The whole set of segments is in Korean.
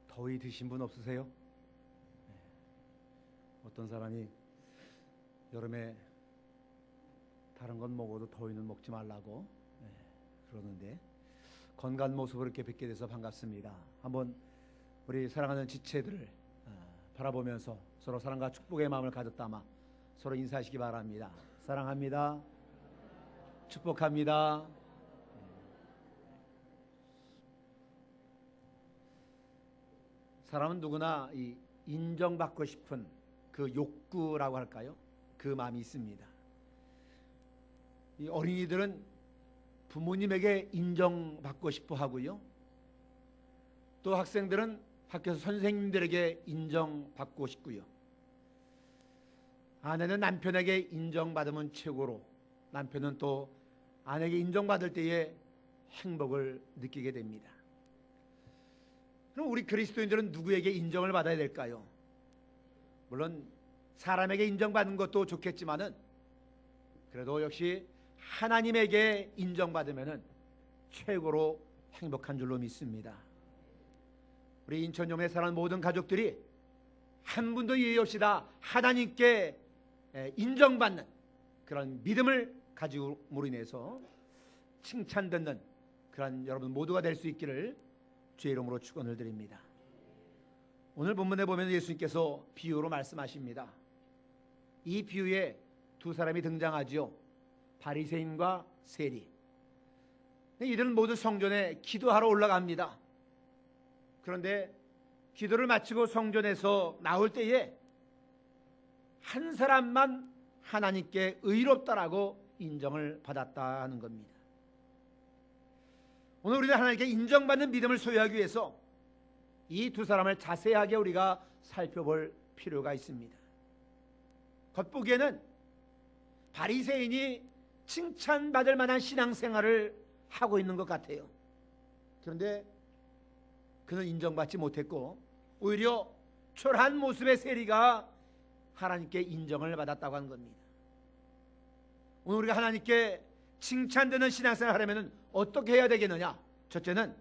더위 드신 분 없으세요? 어떤 사람이 여름에 다른 건 먹어도 더위는 먹지 말라고 그러는데 건강한 모습으로 이렇게 뵙게 돼서 반갑습니다. 한번 우리 사랑하는 지체들을 바라보면서 서로 사랑과 축복의 마음을 가졌다마 서로 인사하시기 바랍니다. 사랑합니다. 축복합니다. 사람은 누구나 이 인정받고 싶은 그 욕구라고 할까요? 그 마음이 있습니다. 이 어린이들은 부모님에게 인정받고 싶어 하고요. 또 학생들은 학교에서 선생님들에게 인정받고 싶고요. 아내는 남편에게 인정받으면 최고로, 남편은 또 아내에게 인정받을 때에 행복을 느끼게 됩니다. 그럼 우리 그리스도인들은 누구에게 인정을 받아야 될까요? 물론 사람에게 인정받는 것도 좋겠지만은 그래도 역시 하나님에게 인정받으면은 최고로 행복한 줄로 믿습니다. 우리 인천용에 사는 모든 가족들이 한 분도 예의 없이 다 하나님께 인정받는 그런 믿음을 가지고로 인해서 칭찬받는 그런 여러분 모두가 될 수 있기를 주의 이름으로 축원을 드립니다. 오늘 본문에 보면 예수님께서 비유로 말씀하십니다. 이 비유에 두 사람이 등장하지요. 바리새인과 세리. 이들은 모두 성전에 기도하러 올라갑니다. 그런데 기도를 마치고 성전에서 나올 때에 한 사람만 하나님께 의롭다라고 인정을 받았다 하는 겁니다. 오늘 우리는 하나님께 인정받는 믿음을 소유하기 위해서 이 두 사람을 자세하게 우리가 살펴볼 필요가 있습니다. 겉보기에는 바리새인이 칭찬받을 만한 신앙생활을 하고 있는 것 같아요. 그런데 그는 인정받지 못했고 오히려 초라한 모습의 세리가 하나님께 인정을 받았다고 하는 겁니다. 오늘 우리가 하나님께 칭찬되는 신앙생활을 하려면 어떻게 해야 되겠느냐? 첫째는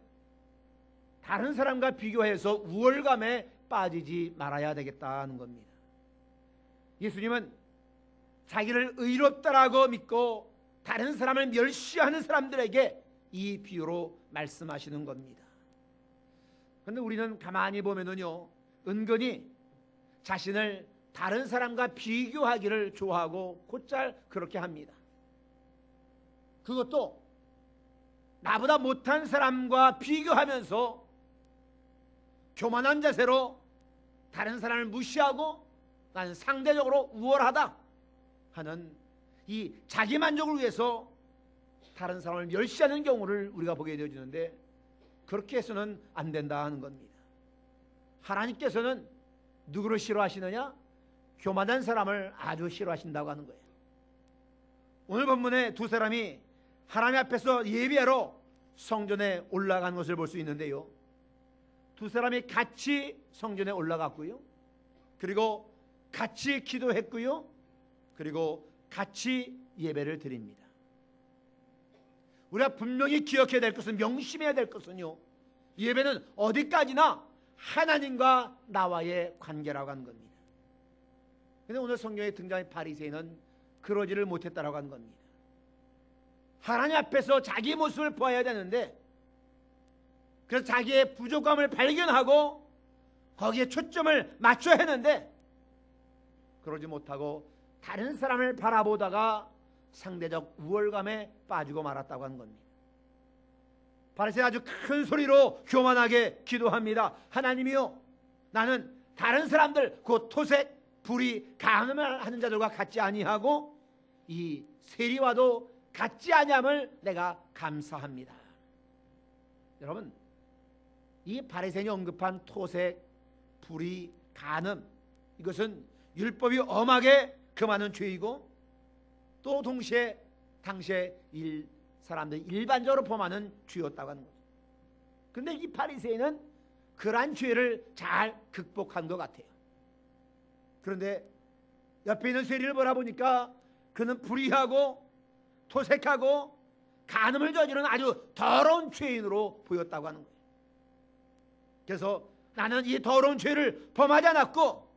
다른 사람과 비교해서 우월감에 빠지지 말아야 되겠다는 겁니다. 예수님은 자기를 의롭다라고 믿고 다른 사람을 멸시하는 사람들에게 이 비유로 말씀하시는 겁니다. 그런데 우리는 가만히 보면은요, 은근히 자신을 다른 사람과 비교하기를 좋아하고 곧잘 그렇게 합니다. 그것도 나보다 못한 사람과 비교하면서 교만한 자세로 다른 사람을 무시하고 나는 상대적으로 우월하다 하는 이 자기 만족을 위해서 다른 사람을 멸시하는 경우를 우리가 보게 되어지는데 그렇게 해서는 안 된다 하는 겁니다. 하나님께서는 누구를 싫어하시느냐? 교만한 사람을 아주 싫어하신다고 하는 거예요. 오늘 본문에 두 사람이 하나님 앞에서 예배하러 성전에 올라간 것을 볼 수 있는데요, 두 사람이 같이 성전에 올라갔고요, 그리고 같이 기도했고요, 그리고 같이 예배를 드립니다. 우리가 분명히 기억해야 될 것은, 명심해야 될 것은요, 예배는 어디까지나 하나님과 나와의 관계라고 하는 겁니다. 그런데 오늘 성경에 등장한 바리새인은 그러지를 못했다라고 하는 겁니다. 하나님 앞에서 자기 모습을 보아야 되는데, 그래서 자기의 부족함을 발견하고 거기에 초점을 맞춰야 했는데 그러지 못하고 다른 사람을 바라보다가 상대적 우월감에 빠지고 말았다고 하는 겁니다. 바리새인은 아주 큰 소리로 교만하게 기도합니다. 하나님이요, 나는 다른 사람들 곧 토색, 불의, 간음을 하는 자들과 같지 아니하고 이 세리와도 같지 아니함을 내가 감사합니다. 여러분, 이 바리새인이 언급한 토색, 불의, 간음, 이것은 율법이 엄하게 금하는 죄이고 또 동시에 당시에 사람들이 일반적으로 범하는 죄였다고 하는 거죠. 그런데 이 바리새인은 그러한 죄를 잘 극복한 것 같아요. 그런데 옆에 있는 세리를 바라보니까 그는 불의하고 토색하고 간음을 저지른 아주 더러운 죄인으로 보였다고 하는 거예요. 그래서 나는 이 더러운 죄를 범하지 않았고,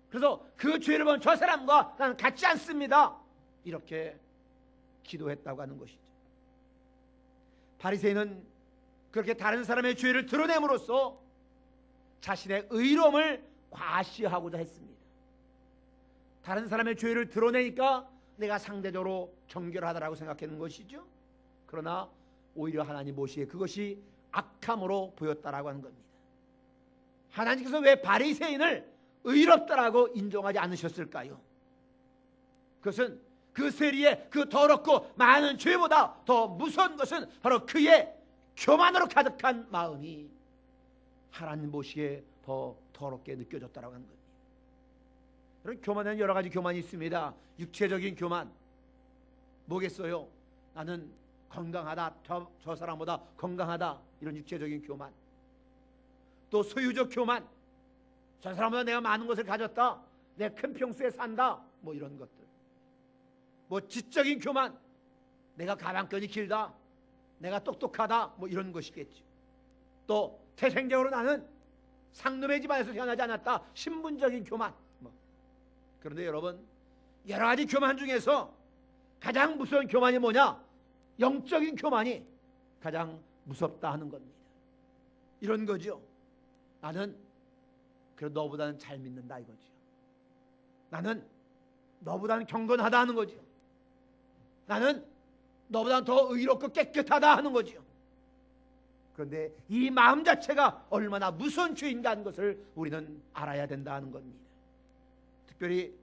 그래서 그 죄를 범한 저 사람과 나는 같지 않습니다. 이렇게 기도했다고 하는 것이죠. 바리새인은 그렇게 다른 사람의 죄를 드러냄으로써 자신의 의로움을 과시하고자 했습니다. 다른 사람의 죄를 드러내니까 내가 상대적으로 정결하다라고 생각했는 것이죠. 그러나 오히려 하나님 보시기에 그것이 악함으로 보였다라고 하는 겁니다. 하나님께서 왜 바리새인을 의롭다라고 인정하지 않으셨을까요? 그것은 그 세리의 그 더럽고 많은 죄보다 더 무서운 것은 바로 그의 교만으로 가득한 마음이 하나님 보시기에 더 더럽게 느껴졌다라고 하는 겁니다. 여러분, 교만에는 여러 가지 교만이 있습니다. 육체적인 교만 뭐겠어요? 나는 건강하다, 저 사람보다 건강하다, 이런 육체적인 교만. 또 소유적 교만, 저 사람보다 내가 많은 것을 가졌다, 내가 큰 평수에 산다, 뭐 이런 것들. 뭐 지적인 교만, 내가 가방끈이 길다, 내가 똑똑하다, 뭐 이런 것이겠죠. 또 태생적으로 나는 상놈의 집안에서 태어나지 않았다, 신분적인 교만. 그런데 여러분, 여러 가지 교만 중에서 가장 무서운 교만이 뭐냐? 영적인 교만이 가장 무섭다 하는 겁니다. 이런 거죠. 나는 그래도 너보다는 잘 믿는다 이거죠. 나는 너보다는 경건하다 하는 거죠. 나는 너보다는 더 의롭고 깨끗하다 하는 거죠. 그런데 이 마음 자체가 얼마나 무서운 죄인가 하는 것을 우리는 알아야 된다 하는 겁니다. 특별히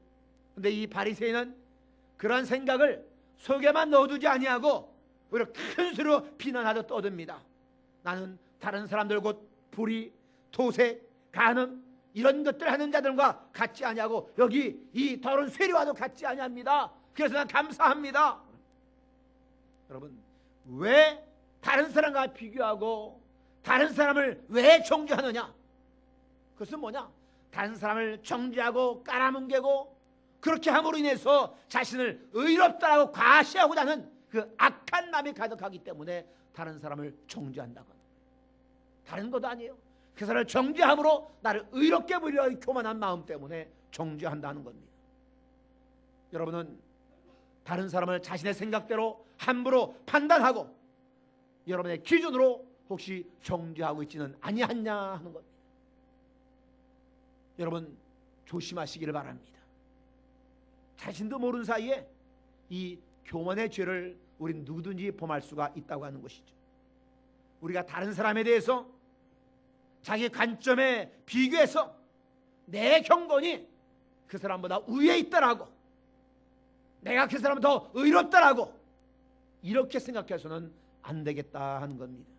근데 이 바리새인은 그러한 생각을 속에만 넣어두지 아니하고 오히려 큰 소리로 비난하듯 떠듭니다. 나는 다른 사람들 곧 불의, 토색, 간음 이런 것들 하는 자들과 같지 아니하고 여기 이 더러운 세리와도 같지 아니합니다. 그래서 난 감사합니다. 여러분, 왜 다른 사람과 비교하고 다른 사람을 왜 정죄하느냐? 그것은 뭐냐? 다른 사람을 정죄하고 깔아뭉개고 그렇게 함으로 인해서 자신을 의롭다라고 과시하고자 하는 그 악한 마음이 가득하기 때문에 다른 사람을 정죄한다고 합니다. 다른 것도 아니에요. 그 사람을 정죄함으로 나를 의롭게 보이려고 하는 교만한 마음 때문에 정죄한다는 겁니다. 여러분은 다른 사람을 자신의 생각대로 함부로 판단하고 여러분의 기준으로 혹시 정죄하고 있지는 아니하냐 하는 겁니다. 여러분, 조심하시기를 바랍니다. 자신도 모르는 사이에 이 교만의 죄를 우린 누구든지 범할 수가 있다고 하는 것이죠. 우리가 다른 사람에 대해서 자기 관점에 비교해서 내 경건이 그 사람보다 위에 있다라고, 내가 그 사람보다 더 의롭다라고 이렇게 생각해서는 안 되겠다 하는 겁니다.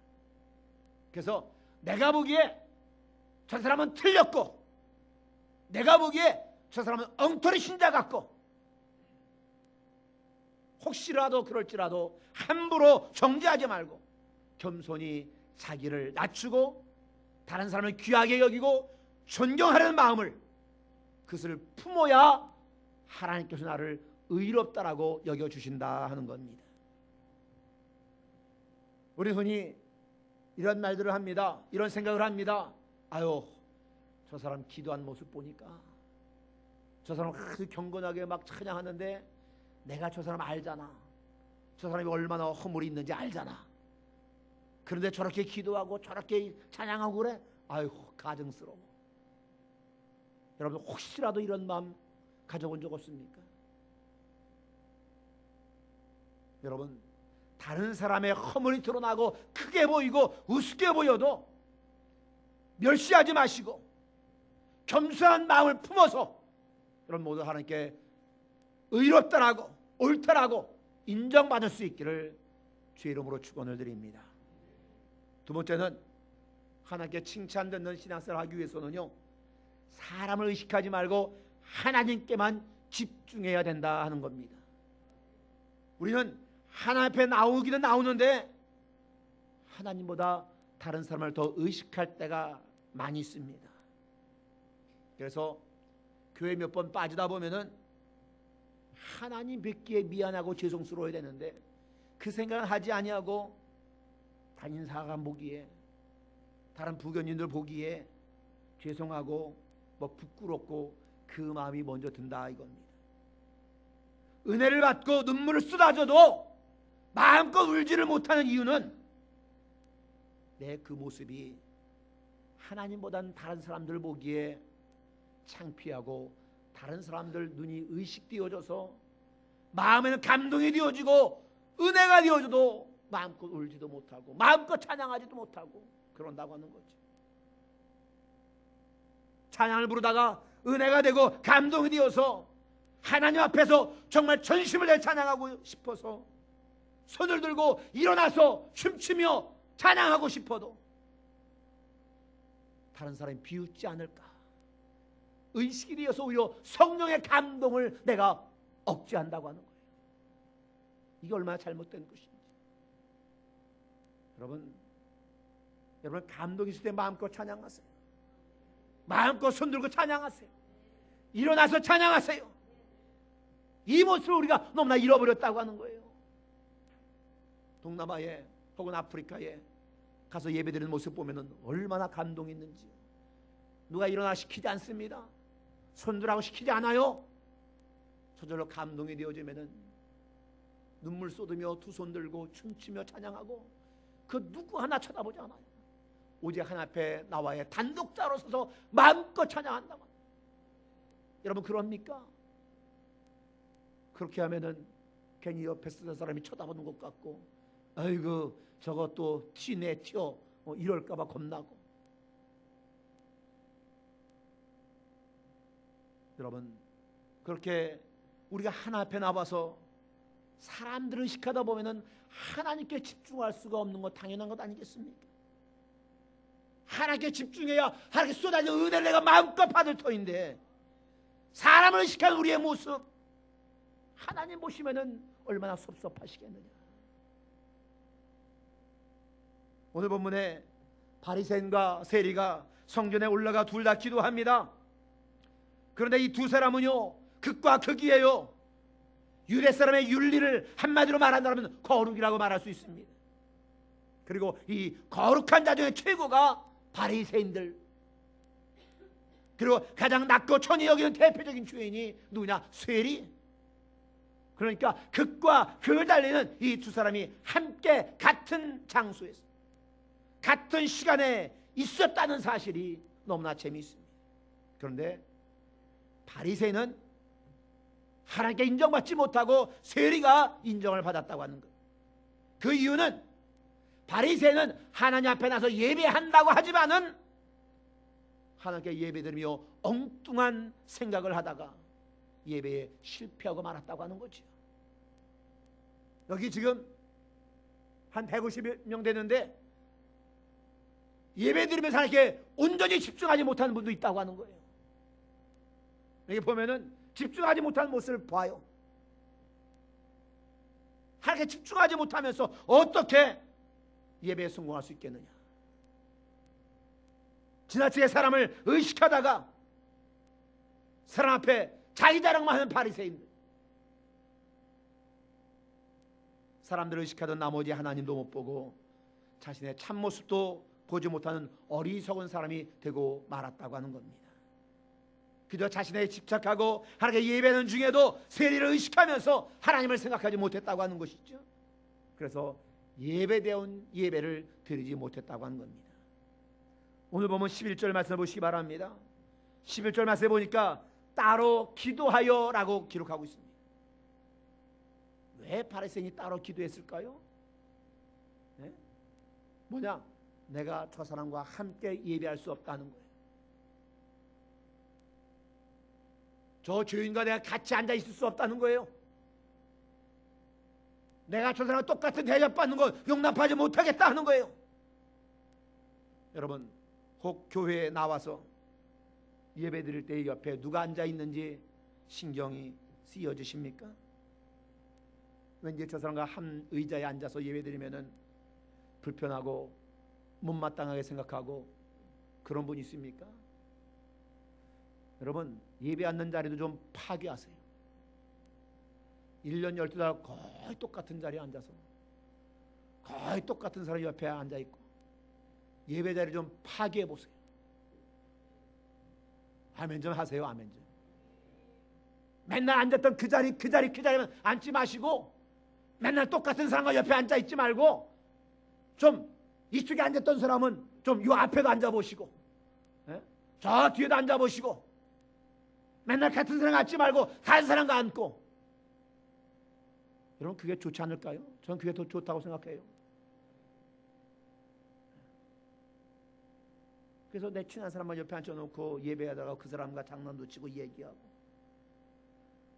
그래서 내가 보기에 저 사람은 틀렸고, 내가 보기에 저 사람은 엉터리 신자 같고, 혹시라도 그럴지라도 함부로 정죄하지 말고 겸손히 자기를 낮추고 다른 사람을 귀하게 여기고 존경하려는 마음을, 그것을 품어야 하나님께서 나를 의롭다라고 여겨주신다 하는 겁니다. 우리 흔히 이런 말들을 합니다. 이런 생각을 합니다. 아유, 저 사람 기도한 모습 보니까 저 사람 아주 경건하게 막 찬양하는데 내가 저 사람 알잖아. 저 사람이 얼마나 허물이 있는지 알잖아. 그런데 저렇게 기도하고 저렇게 찬양하고 그래? 아유, 가증스러워. 여러분, 혹시라도 이런 마음 가져본 적 없습니까? 여러분, 다른 사람의 허물이 드러나고 크게 보이고 우습게 보여도 멸시하지 마시고 겸손한 마음을 품어서 여러분 모두 하나님께 의롭다라고 옳다라고 인정받을 수 있기를 주의 이름으로 축원을 드립니다. 두 번째는 하나님께 칭찬 듣는 신앙생활을 하기 위해서는요, 사람을 의식하지 말고 하나님께만 집중해야 된다 하는 겁니다. 우리는 하나님 앞에 나오기는 나오는데 하나님보다 다른 사람을 더 의식할 때가 많이 있습니다. 그래서 교회 몇 번 빠지다 보면은 하나님 뵙기에 미안하고 죄송스러워야 되는데 그 생각을 하지 아니하고 단인사가 보기에, 다른 부교인들 보기에 죄송하고 뭐 부끄럽고 그 마음이 먼저 든다 이겁니다. 은혜를 받고 눈물을 쏟아져도 마음껏 울지를 못하는 이유는 내 그 모습이 하나님보다는 다른 사람들 보기에 창피하고 다른 사람들 눈이 의식되어져서 마음에는 감동이 되어지고 은혜가 되어져도 마음껏 울지도 못하고 마음껏 찬양하지도 못하고 그런다고 하는 거죠. 찬양을 부르다가 은혜가 되고 감동이 되어서 하나님 앞에서 정말 전심을 다해 찬양하고 싶어서 손을 들고 일어나서 춤추며 찬양하고 싶어도 다른 사람이 비웃지 않을까 의식이 되어서 오히려 성령의 감동을 내가 억제한다고 하는 거예요. 이게 얼마나 잘못된 것인지. 여러분 감동이 있을 때 마음껏 찬양하세요. 마음껏 손들고 찬양하세요. 일어나서 찬양하세요. 이 모습을 우리가 너무나 잃어버렸다고 하는 거예요. 동남아에 혹은 아프리카에 가서 예배드리는 모습 보면 얼마나 감동이 있는지. 누가 일어나 시키지 않습니다. 손들라고 시키지 않아요. 저절로 감동이 되어지면 눈물 쏟으며 두 손 들고 춤추며 찬양하고 그 누구 하나 쳐다보지 않아요. 오직 하나님 앞에 나와의 단독자로 서서 마음껏 찬양한다고. 여러분 그럽니까? 그렇게 하면은 괜히 옆에 쓰는 사람이 쳐다보는 것 같고, 아이고 저거 또 티내 튀어 이럴까봐 겁나고. 여러분 그렇게 우리가 하나님 앞에 나와서 사람들을 의식하다 보면은 하나님께 집중할 수가 없는 거 당연한 것 아니겠습니까? 하나님께 집중해야 하나님께 쏟아진 은혜를 내가 마음껏 받을 터인데 사람을 의식하는 우리의 모습 하나님 보시면은 얼마나 섭섭하시겠느냐. 오늘 본문에 바리새인과 세리가 성전에 올라가 둘 다 기도합니다. 그런데 이 두 사람은요 극과 극이에요. 유대 사람의 윤리를 한마디로 말한다면 거룩이라고 말할 수 있습니다. 그리고 이 거룩한 자 중에 최고가 바리새인들, 그리고 가장 낮고 천히 여기는 대표적인 죄인이 누구냐? 세리. 그러니까 극과 극을 달리는 이 두 사람이 함께 같은 장소에서 같은 시간에 있었다는 사실이 너무나 재미있습니다. 그런데 바리새인은 하나님께 인정받지 못하고 세리가 인정을 받았다고 하는 것. 그 이유는 바리새인은 하나님 앞에 나서 예배한다고 하지만은 하나님께 예배드리며 엉뚱한 생각을 하다가 예배에 실패하고 말았다고 하는 거죠. 여기 지금 한 150명 되는데 예배드리면서 하나님께 온전히 집중하지 못하는 분도 있다고 하는 거예요. 여기 보면은 집중하지 못하는 모습을 봐요. 하나님께 집중하지 못하면서 어떻게 예배에 성공할 수 있겠느냐. 지나치게 사람을 의식하다가 사람 앞에 자기 자랑만 하는 바리새인들, 사람들을 의식하던 나머지 하나님도 못 보고 자신의 참모습도 보지 못하는 어리석은 사람이 되고 말았다고 하는 겁니다. 그저 자신에게 집착하고 하나님께 예배하는 중에도 세리를 의식하면서 하나님을 생각하지 못했다고 하는 것이죠. 그래서 예배대원 예배를 드리지 못했다고 하는 겁니다. 오늘 보면 11절 말씀을 보시기 바랍니다. 11절 말씀에 보니까 따로 기도하여 라고 기록하고 있습니다. 왜 바리새인이 따로 기도했을까요? 네? 뭐냐? 내가 저 사람과 함께 예배할 수 없다는 거예요. 저 죄인과 내가 같이 앉아 있을 수 없다는 거예요. 내가 저 사람과 똑같은 대접받는 거 용납하지 못하겠다 하는 거예요. 여러분 혹 교회에 나와서 예배 드릴 때 옆에 누가 앉아 있는지 신경이 쓰여지십니까? 왠지 저 사람과 한 의자에 앉아서 예배 드리면은 불편하고 못마땅하게 생각하고 그런 분 있습니까? 여러분 예배 앉는 자리도 좀 파괴하세요. 1년 12달 거의 똑같은 자리에 앉아서 거의 똑같은 사람이 옆에 앉아있고 예배 자리 좀 파괴해 보세요. 아멘 좀 하세요. 아멘 좀. 맨날 앉았던 그 자리만 앉지 마시고 맨날 똑같은 사람과 옆에 앉아있지 말고 좀 이쪽에 앉았던 사람은 좀 요 앞에도 앉아보시고 저 뒤에도 앉아보시고 맨날 같은 사람 앉지 말고 다른 사람과 앉고. 여러분 그게 좋지 않을까요? 저는 그게 더 좋다고 생각해요. 그래서 내 친한 사람만 옆에 앉혀놓고 예배하다가 그 사람과 장난도 치고 얘기하고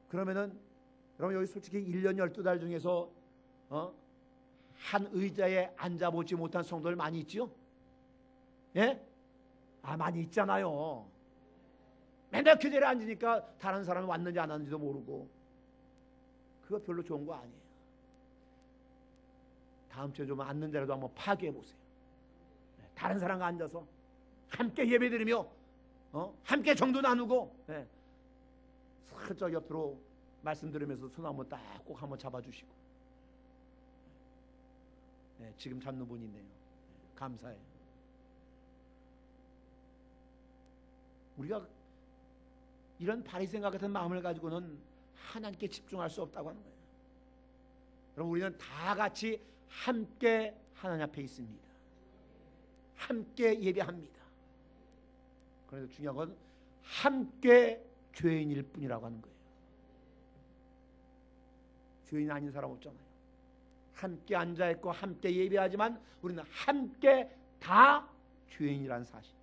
그러면은 여러분 여기 솔직히 1년 12달 중에서 한 의자에 앉아보지 못한 성도들 많이 있지요? 예? 많이 있잖아요. 맨날 그 자리에 앉으니까 다른 사람이 왔는지 안 왔는지도 모르고 그거 별로 좋은 거 아니에요. 다음 주에 좀 앉는 자리도 한번 파괴해 보세요. 다른 사람과 앉아서 함께 예배드리며 함께 정도 나누고 살짝 옆으로 말씀 들으면서 손 한번 딱 꼭 한번 잡아주시고 지금 잡는 분이 있네요. 감사해요. 우리가 이런 바리새인과 같은 마음을 가지고는 하나님께 집중할 수 없다고 하는 거예요. 여러분 우리는 다 같이 함께 하나님 앞에 있습니다. 함께 예배합니다. 그래서 중요한 건 함께 죄인일 뿐이라고 하는 거예요. 죄인 아닌 사람 없잖아요. 함께 앉아있고 함께 예배하지만 우리는 함께 다 죄인이라는 사실.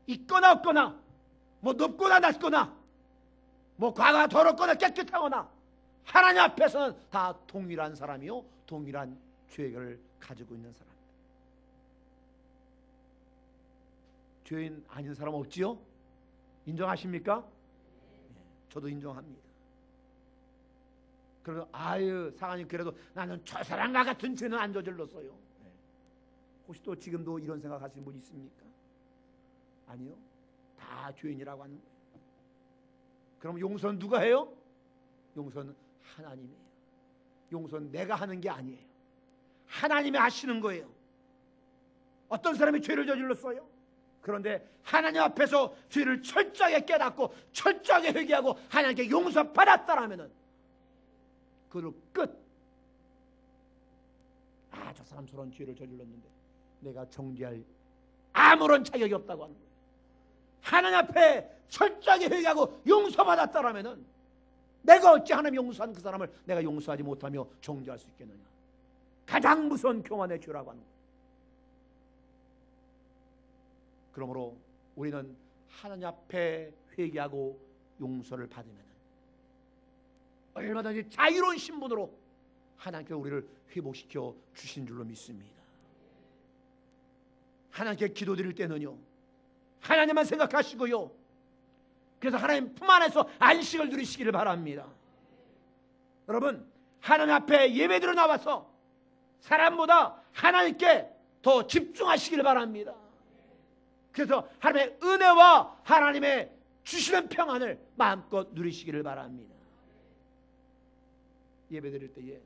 있거나 없거나 뭐 높거나 낮거나 뭐 과거가 더럽거나 깨끗하거나 하나님 앞에서는 다 동일한 사람이요 동일한 죄를 가지고 있는 사람. 죄인 아닌 사람 없지요? 인정하십니까? 저도 인정합니다. 그래서 사관님 그래도 나는 저 사람과 같은 죄는 안 저질렀어요. 혹시 또 지금도 이런 생각하시는 분 있습니까? 아니요. 다 죄인이라고 하는 거예요. 그럼 용서는 누가 해요? 용서는 하나님이에요. 용서는 내가 하는 게 아니에요. 하나님이 하시는 거예요. 어떤 사람이 죄를 저질렀어요? 그런데 하나님 앞에서 죄를 철저하게 깨닫고 철저하게 회개하고 하나님께 용서받았다라면은 그걸 끝. 저 사람 저런 죄를 저질렀는데 내가 정죄할 아무런 자격이 없다고 하는 거예요. 하나님 앞에 철저하게 회개하고 용서받았다라면은 내가 어찌 하나님 용서한 그 사람을 내가 용서하지 못하며 정죄할 수 있겠느냐. 가장 무서운 교만의 죄라고 하는 거예요. 그러므로 우리는 하나님 앞에 회개하고 용서를 받으면 얼마든지 자유로운 신분으로 하나님께 우리를 회복시켜 주신 줄로 믿습니다. 하나님께 기도드릴 때는요 하나님만 생각하시고요 그래서 하나님 품 안에서 안식을 누리시기를 바랍니다. 여러분 하나님 앞에 예배드려 나와서 사람보다 하나님께 더 집중하시기를 바랍니다. 그래서 하나님의 은혜와 하나님의 주시는 평안을 마음껏 누리시기를 바랍니다. 예배드릴 때에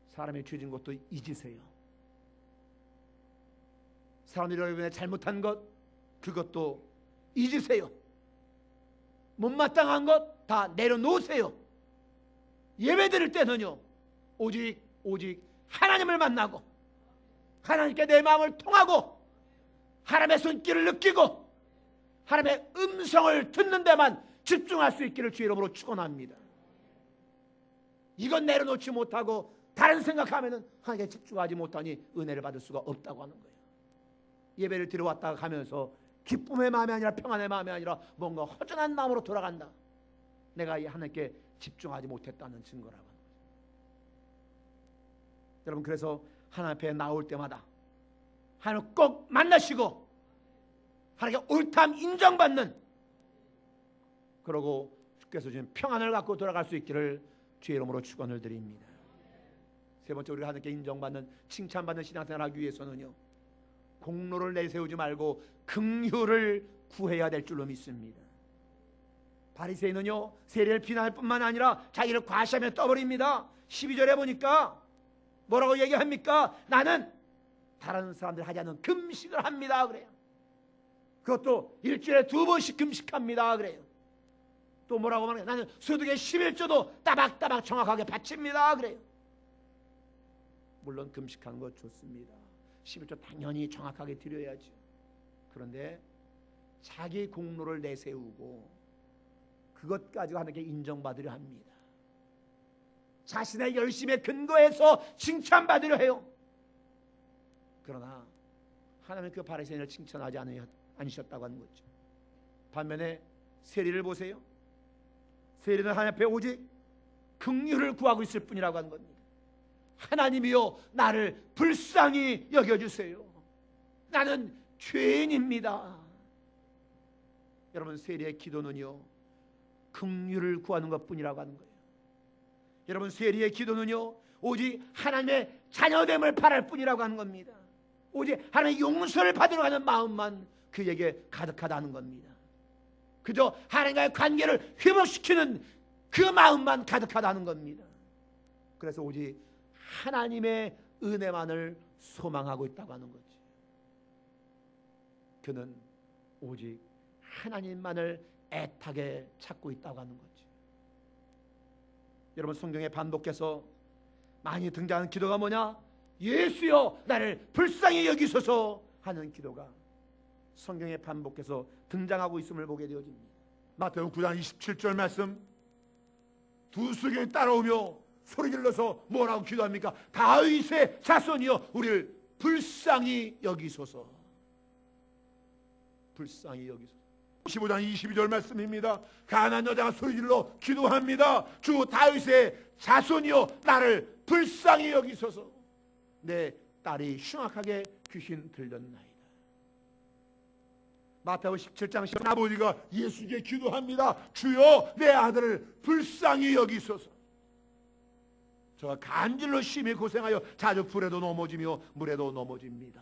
사람이 죄진 것도 잊으세요. 사람들이 여러분의 잘못한 것 그것도 잊으세요. 못마땅한 것 다 내려놓으세요. 예배드릴 때는요 오직 하나님을 만나고 하나님께 내 마음을 통하고 하나님의 손길을 느끼고 하나님의 음성을 듣는 데만 집중할 수 있기를 주의 이름으로 축원합니다. 이건 내려놓지 못하고 다른 생각하면은 하나님께 집중하지 못하니 은혜를 받을 수가 없다고 하는 거예요. 예배를 드려 왔다가 가면서 기쁨의 마음이 아니라 평안의 마음이 아니라 뭔가 허전한 마음으로 돌아간다. 내가 이 하나님께 집중하지 못했다는 증거라고 하는 거예요. 여러분 그래서 하나님 앞에 나올 때마다 하나님을 꼭 만나시고 하나님께 옳담 인정받는 그러고 주께서 주신 평안을 갖고 돌아갈 수 있기를 주의 이름으로 축원을 드립니다. 세 번째 우리가 하나님께 인정받는 칭찬받는 신앙생활을 하기 위해서는요 공로를 내세우지 말고 긍휼을 구해야 될 줄로 믿습니다. 바리새인은요 세례를 비난할 뿐만 아니라 자기를 과시하며 떠버립니다. 12절에 보니까 뭐라고 얘기합니까? 나는 다른 사람들 하지 않는 금식을 합니다. 그래요. 그것도 일주일에 2번씩 금식합니다. 그래요. 또 뭐라고 말해요? 나는 소득의 11조도 따박따박 정확하게 바칩니다. 그래요. 물론 금식하는 것 좋습니다. 11조 당연히 정확하게 드려야죠. 그런데 자기 공로를 내세우고 그것 가지고 하나님께 인정받으려 합니다. 자신의 열심에 근거해서 칭찬받으려 해요. 그러나 하나님은 그 바리새인을 칭찬하지 않으셨다고 하는 거죠. 반면에 세리를 보세요. 세리는 하나님 앞에 오직 긍휼을 구하고 있을 뿐이라고 하는 겁니다. 하나님이여 나를 불쌍히 여겨주세요. 나는 죄인입니다. 여러분, 세리의 기도는요 긍휼을 구하는 것뿐이라고 하는 거예요. 여러분, 세리의 기도는요 오직 하나님의 자녀됨을 바랄 뿐이라고 하는 겁니다. 오직 하나님의 용서를 받으러 가는 마음만 그에게 가득하다는 겁니다. 그저 하나님과의 관계를 회복시키는 그 마음만 가득하다는 겁니다. 그래서 오직 하나님의 은혜만을 소망하고 있다고 하는 거지. 그는 오직 하나님만을 애타게 찾고 있다고 하는 거지. 여러분, 성경에 반복해서 많이 등장하는 기도가 뭐냐? 예수여 나를 불쌍히 여기소서 하는 기도가 성경에 반복해서 등장하고 있음을 보게 되어집니다. 마태복음 9장 27절 말씀, 두 수경이 따라오며 소리 질러서 뭐라고 기도합니까? 다윗의 자손이여 우리를 불쌍히 여기소서. 불쌍히 여기소서. 15장 22절 말씀입니다. 가난한 여자가 소리 질러 기도합니다. 주 다윗의 자손이여 나를 불쌍히 여기소서. 내 딸이 흉악하게 귀신 들렸나이다. 마태복음 17장 10절 아버지가 예수께 기도합니다. 주여 내 아들을 불쌍히 여기소서. 저가 간질로 심히 고생하여 자주 불에도 넘어지며 물에도 넘어집니다.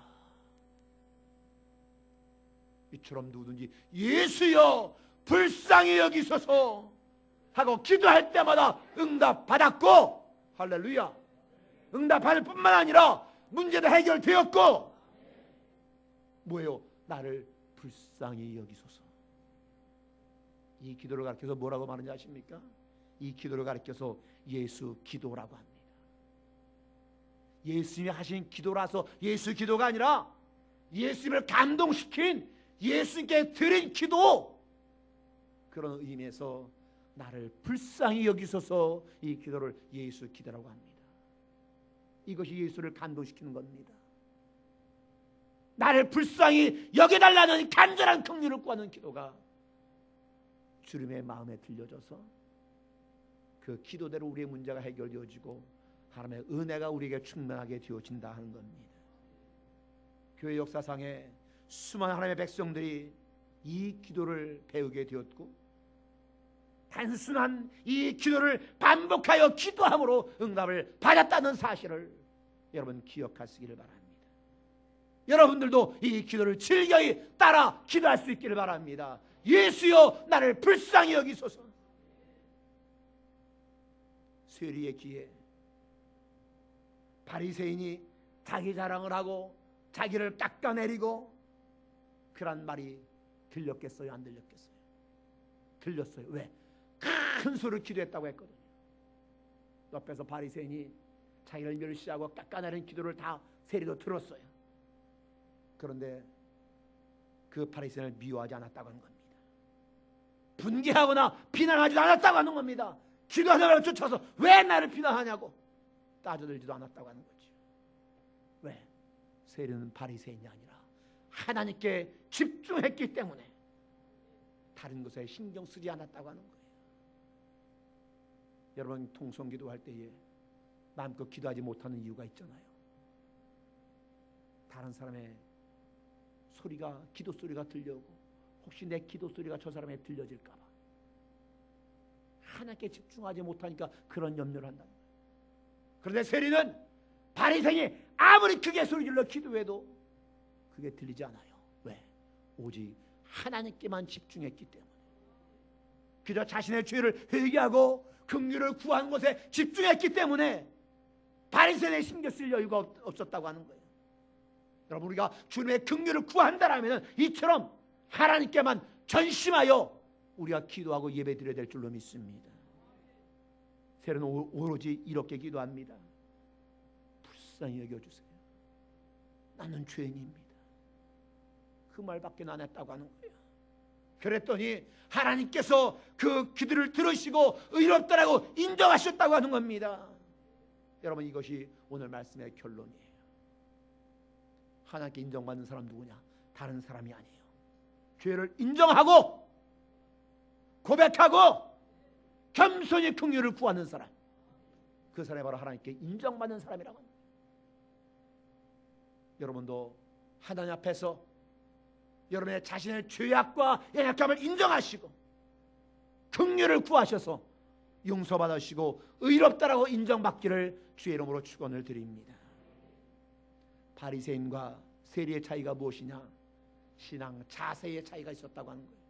이처럼 누구든지 예수여 불쌍히 여기소서 하고 기도할 때마다 응답받았고, 할렐루야, 응답받을 뿐만 아니라 문제도 해결되었고, 뭐예요? 나를 불쌍히 여기소서. 이 기도를 가르쳐서 뭐라고 말하는지 아십니까? 이 기도를 가르쳐서 예수 기도라고 합니다. 예수님이 하신 기도라서 예수 기도가 아니라 예수님을 감동시킨 예수님께 드린 기도, 그런 의미에서 나를 불쌍히 여기소서 이 기도를 예수 기도라고 합니다. 이것이 예수를 감동시키는 겁니다. 나를 불쌍히 여겨달라는 간절한 긍휼을 구하는 기도가 주님의 마음에 들려져서 그 기도대로 우리의 문제가 해결되어지고 하나님의 은혜가 우리에게 충만하게 되어진다 하는 겁니다. 교회 역사상에 수많은 하나님의 백성들이 이 기도를 배우게 되었고, 단순한 이 기도를 반복하여 기도함으로 응답을 받았다는 사실을 여러분 기억하시기를 바랍니다. 여러분들도 이 기도를 즐거이 따라 기도할 수 있기를 바랍니다. 예수여 나를 불쌍히 여기소서. 세리의 귀에 바리새인이 자기 자랑을 하고 자기를 깎아내리고 그런 말이 들렸겠어요? 안 들렸겠어요? 들렸어요. 왜? 큰 소리를 기도했다고 했거든요. 옆에서 바리새인이 자기를 멸시하고 깎아내리는 기도를 다 세리도 들었어요. 그런데 그 바리새인을 미워하지 않았다고 하는 겁니다. 분개하거나 비난하지도 않았다고 하는 겁니다. 기도하다가 쫓아서 왜 나를 비난하냐고 따져들지도 않았다고 하는 거죠. 왜? 세리는 바리새인이 아니라 하나님께 집중했기 때문에 다른 것에 신경 쓰지 않았다고 하는 거예요. 여러분, 통성기도할 때에 마음껏 기도하지 못하는 이유가 있잖아요. 다른 사람의 소리가, 기도 소리가 들려오고 혹시 내 기도 소리가 저 사람에 들려질까 봐 하나님께 집중하지 못하니까 그런 염려를 한다. 그런데 세리는 바리새인이 아무리 크게 소리 질러 기도해도 그게 들리지 않아요. 왜? 오직 하나님께만 집중했기 때문에, 그저 자신의 죄를 회개하고 긍휼을 구하는 것에 집중했기 때문에 바리새인에 신경 쓸 여유가 없었다고 하는 거예요. 여러분, 우리가 주님의 긍휼을 구한다라면 이처럼 하나님께만 전심하여 우리가 기도하고 예배드려야 될 줄로 믿습니다. 세례는 오로지 이렇게 기도합니다. 불쌍히 여겨주세요. 나는 죄인입니다. 그 말밖에 안 했다고 하는 거예요. 그랬더니 하나님께서 그 기도를 들으시고 의롭다라고 인정하셨다고 하는 겁니다. 여러분, 이것이 오늘 말씀의 결론이에요. 하나님께 인정받는 사람 누구냐? 다른 사람이 아니에요. 죄를 인정하고 고백하고 겸손히 긍휼을 구하는 사람, 그 사람이 바로 하나님께 인정받는 사람이라고 합니다. 여러분도 하나님 앞에서 여러분의 자신의 죄악과 연약함을 인정하시고 긍휼을 구하셔서 용서받으시고 의롭다라고 인정받기를 주의 이름으로 축원을 드립니다. 바리새인과 세리의 차이가 무엇이냐? 신앙 자세의 차이가 있었다고 하는 거예요.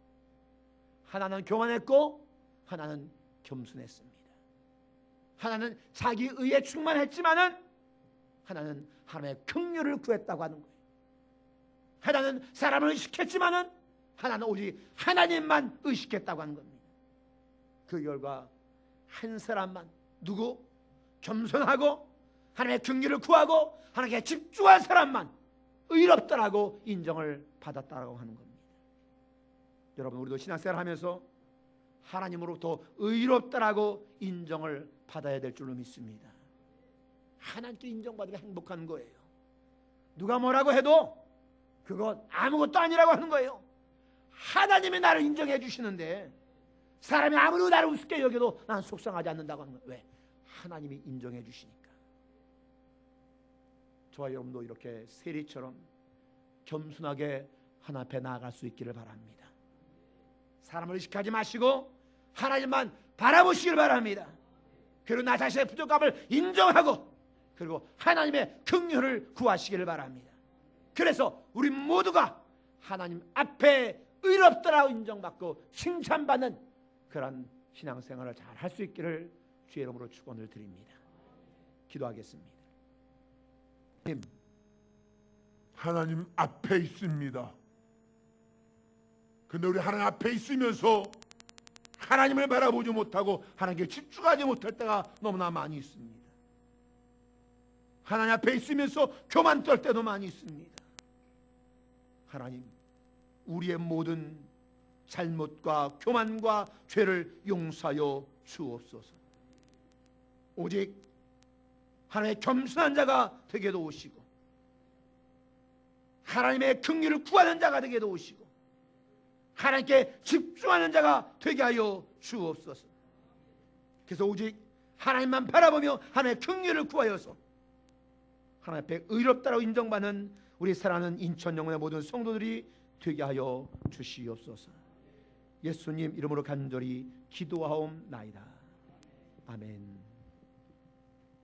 하나는 교만했고 하나는 겸손했습니다. 하나는 자기 의에 충만했지만은 하나는 하나님의 긍휼을 구했다고 하는 거예요. 하나는 사람을 의식했지만은 하나는 오직 하나님만 의식했다고 하는 겁니다. 그 결과 한 사람만, 누구? 겸손하고 하나님의 긍휼을 구하고 하나님께 집중한 사람만 의롭다라고 인정을 받았다라고 하는 겁니다. 여러분, 우리도 신앙생활 하면서 하나님으로부터 의롭다라고 인정을 받아야 될 줄로 믿습니다. 하나님께 인정받으면 행복한 거예요. 누가 뭐라고 해도 그건 아무것도 아니라고 하는 거예요. 하나님이 나를 인정해 주시는데 사람이 아무리 나를 우습게 여겨도 난 속상하지 않는다고 하는 거예요. 왜? 하나님이 인정해 주시니까. 저와 여러분도 이렇게 세리처럼 겸손하게 하나님 앞에 나아갈 수 있기를 바랍니다. 사람을 의식하지 마시고 하나님만 바라보시길 바랍니다. 그리고 나 자신의 부족함을 인정하고 그리고 하나님의 긍휼을 구하시기를 바랍니다. 그래서 우리 모두가 하나님 앞에 의롭다라고 인정받고 칭찬받는 그런 신앙생활을 잘 할 수 있기를 주의 이름으로 축원을 드립니다. 기도하겠습니다. 하나님 앞에 있습니다. 근데 우리 하나님 앞에 있으면서 하나님을 바라보지 못하고 하나님께 집중하지 못할 때가 너무나 많이 있습니다. 하나님 앞에 있으면서 교만 떨 때도 많이 있습니다. 하나님, 우리의 모든 잘못과 교만과 죄를 용서하여 주옵소서. 오직 하나님의 겸손한 자가 되게 도우시고 하나님의 긍휼을 구하는 자가 되게 도우시고 하나님께 집중하는 자가 되게 하여 주옵소서. 그래서 오직 하나님만 바라보며 하나님의 긍휼을 구하여서 하나님 앞에 의롭다라고 인정받는 우리 사랑하는 인천 영혼의 모든 성도들이 되게 하여 주시옵소서. 예수님 이름으로 간절히 기도하옵나이다. 아멘.